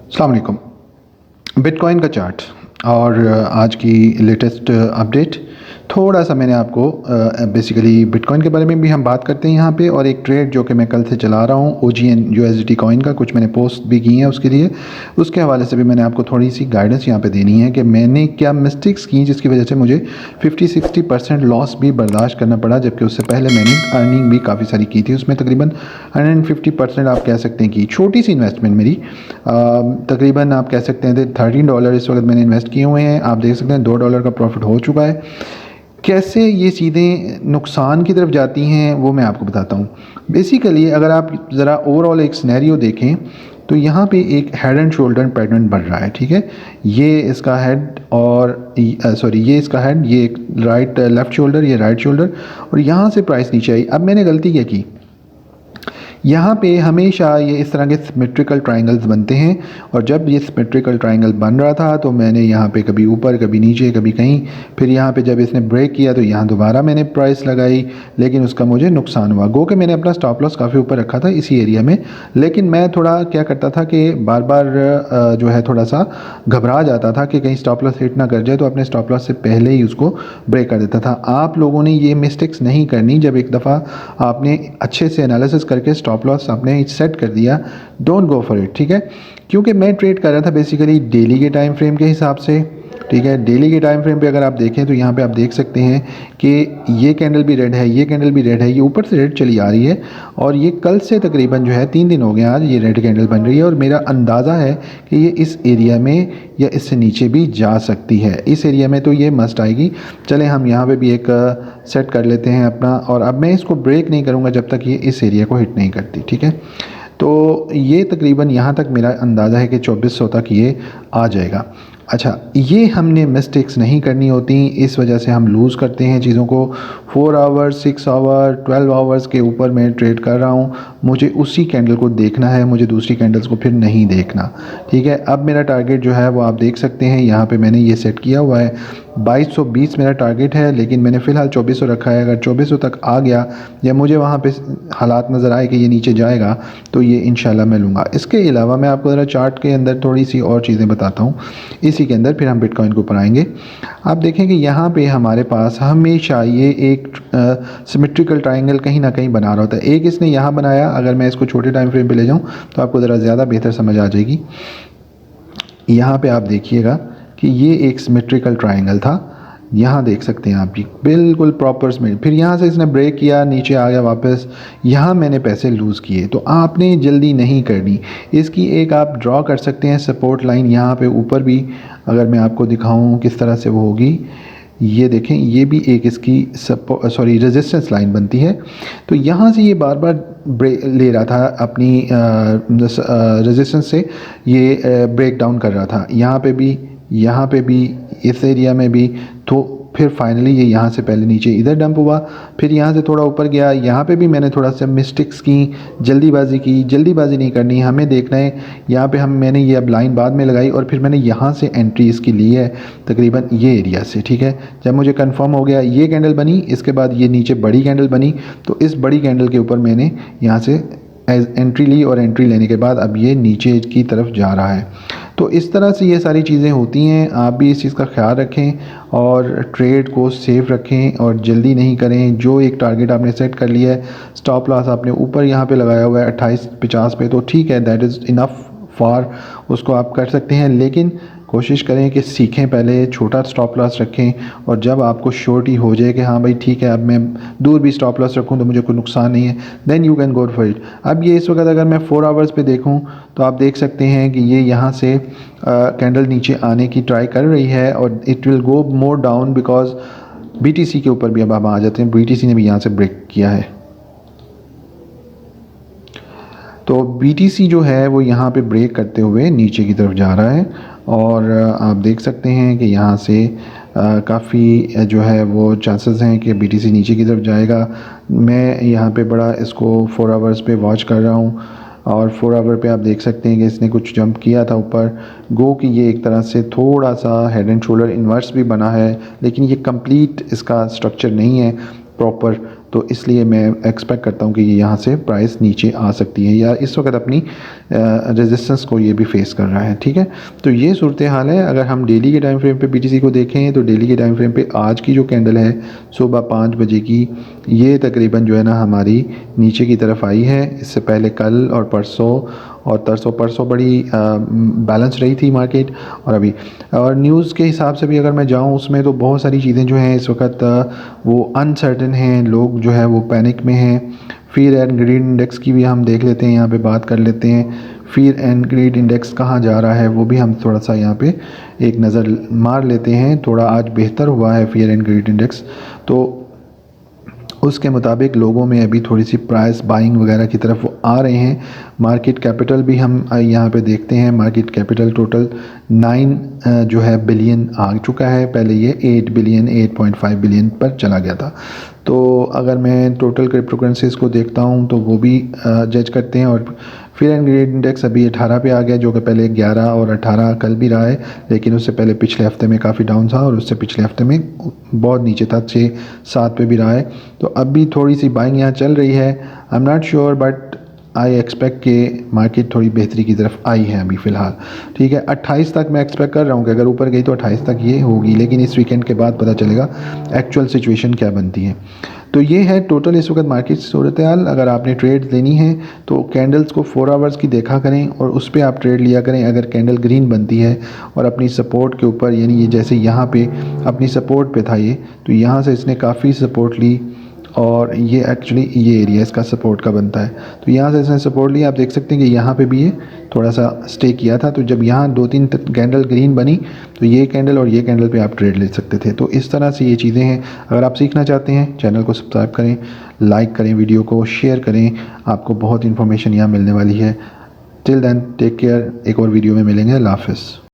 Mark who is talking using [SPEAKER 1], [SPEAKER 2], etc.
[SPEAKER 1] अस्सलाम वालेकुम। बिटकॉइन का चार्ट और आज की लेटेस्ट अपडेट। थोड़ा सा मैंने आपको बेसिकली बिटकॉइन के बारे में भी हम बात करते हैं यहाँ पे, और एक ट्रेड जो कि मैं कल से चला रहा हूँ OGN USDT कॉइन का, कुछ मैंने पोस्ट भी की हैं उसके लिए, उसके हवाले से भी मैंने आपको थोड़ी सी गाइडेंस यहाँ पे देनी है कि मैंने क्या मिस्टेक्स की जिसकी वजह से मुझे 50-60% लॉस भी बर्दाश्त करना पड़ा, जबकि उससे पहले मैंने अर्निंग भी काफ़ी सारी की थी। उसमें तकरीबन 150% आप कह सकते हैं कि छोटी सी इन्वेस्टमेंट मेरी, तकरीबन आप कह सकते हैं $13 इस वक्त मैंने इन्वेस्ट किए हुए हैं। आप देख सकते हैं $2 का प्रॉफिट हो चुका है। कैसे ये चीज़ें नुकसान की तरफ जाती हैं वो मैं आपको बताता हूँ। बेसिकली अगर आप ज़रा ओवरऑल एक सिनेरियो देखें तो यहाँ पे एक हेड एंड शोल्डर पैटर्न बन रहा है, ठीक है। ये इसका हेड और ये इसका हेड, ये एक राइट लेफ़्ट शोल्डर, ये राइट शोल्डर, और यहाँ से प्राइस नीचे आई। अब मैंने गलती क्या की, यहाँ पे हमेशा ये इस तरह के सिमेट्रिकल ट्रायंगल्स बनते हैं, और जब ये सिमेट्रिकल ट्रायंगल बन रहा था तो मैंने यहाँ पे कभी ऊपर कभी नीचे कभी कहीं, फिर यहाँ पे जब इसने ब्रेक किया तो यहाँ दोबारा मैंने प्राइस लगाई, लेकिन उसका मुझे नुकसान हुआ। गो कि मैंने अपना स्टॉप लॉस काफ़ी ऊपर रखा था इसी एरिया में, लेकिन मैं थोड़ा क्या करता था कि बार बार जो है थोड़ा सा घबरा जाता था कि कहीं स्टॉप लॉस हिट ना कर जाए, तो अपने स्टॉप लॉस से पहले ही उसको ब्रेक कर देता था। आप लोगों ने ये मिस्टेक्स नहीं करनी। जब एक दफ़ा आपने अच्छे से एनालिसिस करके स्टॉप लॉस आपने सेट कर दिया, डोंट गो फॉर इट, ठीक है। क्योंकि मैं ट्रेड कर रहा था बेसिकली डेली के टाइम फ्रेम के हिसाब से, ठीक है। डेली के टाइम फ्रेम पे अगर आप देखें तो यहाँ पे आप देख सकते हैं कि ये कैंडल भी रेड है, ये कैंडल भी रेड है, ये ऊपर से रेड चली आ रही है, और ये कल से तकरीबन जो है 3 दिन हो गए आज ये रेड कैंडल बन रही है, और मेरा अंदाज़ा है कि ये इस एरिया में या इससे नीचे भी जा सकती है। इस एरिया में तो ये मस्ट आएगी। चलें हम यहाँ पे भी एक सेट कर लेते हैं अपना, और अब मैं इसको ब्रेक नहीं करूँगा जब तक ये इस एरिया को हिट नहीं करती, ठीक है। तो ये तकरीबन यहाँ तक मेरा अंदाज़ा है कि 2400 तक ये आ जाएगा। अच्छा, ये हमने मिस्टेक्स नहीं करनी होती, इस वजह से हम लूज़ करते हैं चीज़ों को। 4 आवर्स, 6 आवर, 12 आवर्स के ऊपर मैं ट्रेड कर रहा हूँ, मुझे उसी कैंडल को देखना है, मुझे दूसरी कैंडल्स को फिर नहीं देखना, ठीक है। अब मेरा टारगेट जो है वो आप देख सकते हैं, यहाँ पे मैंने ये सेट किया हुआ है 2220 मेरा टारगेट है, लेकिन मैंने फ़िलहाल 2400 रखा है। अगर 2400 तक आ गया या मुझे वहाँ पे हालात नज़र आए कि ये नीचे जाएगा तो ये इंशाल्लाह मैं लूँगा। इसके अलावा मैं आपको ज़रा चार्ट के अंदर थोड़ी सी और चीज़ें बताता हूँ, इसी के अंदर फिर हम बिटकॉइन के ऊपर आएंगे। आप देखें कि यहाँ पे हमारे पास हमेशा ये एक सिमेट्रिकल ट्रायंगल कहीं ना कहीं बना रहा होता है। एक इसने यहाँ बनाया, अगर मैं इसको छोटे टाइम फ्रेम पे ले जाऊँ तो आपको ज़रा ज़्यादा बेहतर समझ आ जाएगी। यहाँ पे आप देखिएगा कि ये एक सिमेट्रिकल ट्रायंगल था, यहाँ देख सकते हैं आप भी बिल्कुल प्रॉपर स्मेल। फिर यहाँ से इसने ब्रेक किया, नीचे आ गया वापस, यहाँ मैंने पैसे लूज़ किए। तो आपने जल्दी नहीं करनी। इसकी एक आप ड्रॉ कर सकते हैं सपोर्ट लाइन, यहाँ पे ऊपर भी अगर मैं आपको दिखाऊँ किस तरह से वो होगी, ये देखें, ये भी एक इसकी रेजिस्टेंस लाइन बनती है। तो यहाँ से ये बार बार ब्रेक ले रहा था अपनी रेजिस्टेंस से, ये ब्रेक डाउन कर रहा था, यहाँ पे भी, इस एरिया में भी। तो फिर फाइनली ये यहाँ से पहले नीचे इधर डंप हुआ, फिर यहाँ से थोड़ा ऊपर गया। यहाँ पे भी मैंने थोड़ा सा मिस्टेक्स की, जल्दीबाजी की। जल्दीबाजी नहीं करनी, हमें देखना है। यहाँ पे मैंने ये अब लाइन बाद में लगाई, और फिर मैंने यहाँ से एंट्री इसकी ली है तकरीबन ये एरिया से, ठीक है। जब मुझे कंफर्म हो गया ये कैंडल बनी, इसके बाद ये नीचे बड़ी कैंडल बनी, तो इस बड़ी कैंडल के ऊपर मैंने यहाँ से एंट्री ली, और एंट्री लेने के बाद अब ये नीचे की तरफ जा रहा है। तो इस तरह से ये सारी चीज़ें होती हैं। आप भी इस चीज़ का ख्याल रखें और ट्रेड को सेफ रखें और जल्दी नहीं करें। जो एक टारगेट आपने सेट कर लिया है, स्टॉप लॉस आपने ऊपर यहाँ पे लगाया हुआ है 2850 पे, तो ठीक है, दैट इज़ इनफ फॉर, उसको आप कर सकते हैं। लेकिन कोशिश करें कि सीखें, पहले छोटा स्टॉप लॉस रखें, और जब आपको श्योरिटी हो जाए कि हाँ भाई ठीक है, अब मैं दूर भी स्टॉप लॉस रखूँ तो मुझे कोई नुकसान नहीं है, then you can go for it. अब ये इस वक्त अगर मैं 4 आवर्स पे देखूँ तो आप देख सकते हैं कि ये यहाँ से कैंडल नीचे आने की ट्राई कर रही है, और it will go more down because BTC के ऊपर भी अब हम आ जाते हैं। BTC ने भी यहाँ से ब्रेक किया है, तो BTC जो है वो यहाँ पे ब्रेक करते हुए नीचे की तरफ जा रहा है, और आप देख सकते हैं कि यहाँ से काफ़ी जो है वो चांसेस हैं कि BTC नीचे की तरफ जाएगा। मैं यहाँ पे बड़ा इसको 4 आवर्स पे वॉच कर रहा हूँ, और 4 आवर पे आप देख सकते हैं कि इसने कुछ जंप किया था ऊपर। गो कि ये एक तरह से थोड़ा सा हेड एंड शोल्डर इन्वर्स भी बना है, लेकिन ये कंप्लीट इसका स्ट्रक्चर नहीं है प्रॉपर। तो इसलिए मैं एक्सपेक्ट करता हूँ कि ये यहाँ से प्राइस नीचे आ सकती है या इस वक्त अपनी रेजिस्टेंस को ये भी फेस कर रहा है। ठीक है, तो ये सूरत हाल है। अगर हम डेली के टाइम फ्रेम पे BTC को देखें तो डेली के टाइम फ्रेम पे आज की जो कैंडल है सुबह 5 बजे की, ये तकरीबन जो है ना हमारी नीचे की तरफ आई है। इससे पहले कल और परसों और परसों बड़ी बैलेंस रही थी मार्केट। और अभी और न्यूज़ के हिसाब से भी अगर मैं जाऊँ उसमें तो बहुत सारी चीज़ें जो हैं इस वक्त वो अनसर्टेन हैं, लोग जो है वो पैनिक में हैं। फियर एंड ग्रीड इंडेक्स की भी हम देख लेते हैं, यहाँ पे बात कर लेते हैं। फियर एंड ग्रीड इंडेक्स कहाँ जा रहा है वो भी हम थोड़ा सा यहाँ पे एक नज़र मार लेते हैं। थोड़ा आज बेहतर हुआ है फियर एंड ग्रीड इंडेक्स, तो उसके मुताबिक लोगों में अभी थोड़ी सी प्राइस बाइंग वगैरह की तरफ वो आ रहे हैं। मार्केट कैपिटल भी हम यहाँ पे देखते हैं, मार्केट कैपिटल टोटल 9 जो है बिलियन आ चुका है। पहले ये 8 बिलियन 8.5 बिलियन पर चला गया था। तो अगर मैं टोटल क्रिप्टो करेंसीज़ को देखता हूँ तो वो भी जज करते हैं। और फियर एंड ग्रेड इंडेक्स अभी 18 पे आ गया, जो कि पहले 11 और 18 कल भी रहा है, लेकिन उससे पहले पिछले हफ्ते में काफ़ी डाउन था और उससे पिछले हफ्ते में बहुत नीचे था, 6-7 पे भी रहा है। तो अब भी थोड़ी सी बाइंग यहाँ चल रही है। I am not sure but I expect कि मार्केट थोड़ी बेहतरी की तरफ आई है अभी फ़िलहाल। ठीक है, 28 तक मैं एक्सपेक्ट कर रहा हूँ कि अगर ऊपर गई तो 28 तक ये होगी, लेकिन इस वीकेंड के बाद पता चलेगा एक्चुअल सिचुएशन क्या बनती है। तो ये है टोटल इस वक्त मार्केट सूरत हाल। अगर आपने ट्रेड लेनी है तो कैंडल्स को 4 आवर्स की देखा करें और उस पर आप ट्रेड लिया करें। अगर कैंडल ग्रीन बनती है और अपनी सपोर्ट के ऊपर, यानी ये जैसे यहाँ पे अपनी सपोर्ट पे था ये, तो यहाँ से इसने काफ़ी सपोर्ट ली और ये एक्चुअली ये एरिया इसका सपोर्ट का बनता है। तो यहाँ से इसने सपोर्ट लिया, आप देख सकते हैं कि यहाँ पे भी ये थोड़ा सा स्टे किया था। तो जब यहाँ 2-3 कैंडल ग्रीन बनी तो ये कैंडल और ये कैंडल पे आप ट्रेड ले सकते थे। तो इस तरह से ये चीज़ें हैं। अगर आप सीखना चाहते हैं चैनल को सब्सक्राइब करें, लाइक करें, वीडियो को शेयर करें, आपको बहुत इन्फॉर्मेशन यहाँ मिलने वाली है। टिल देन टेक केयर, एक और वीडियो में मिलेंगे। अल्लाह हाफ़िज़।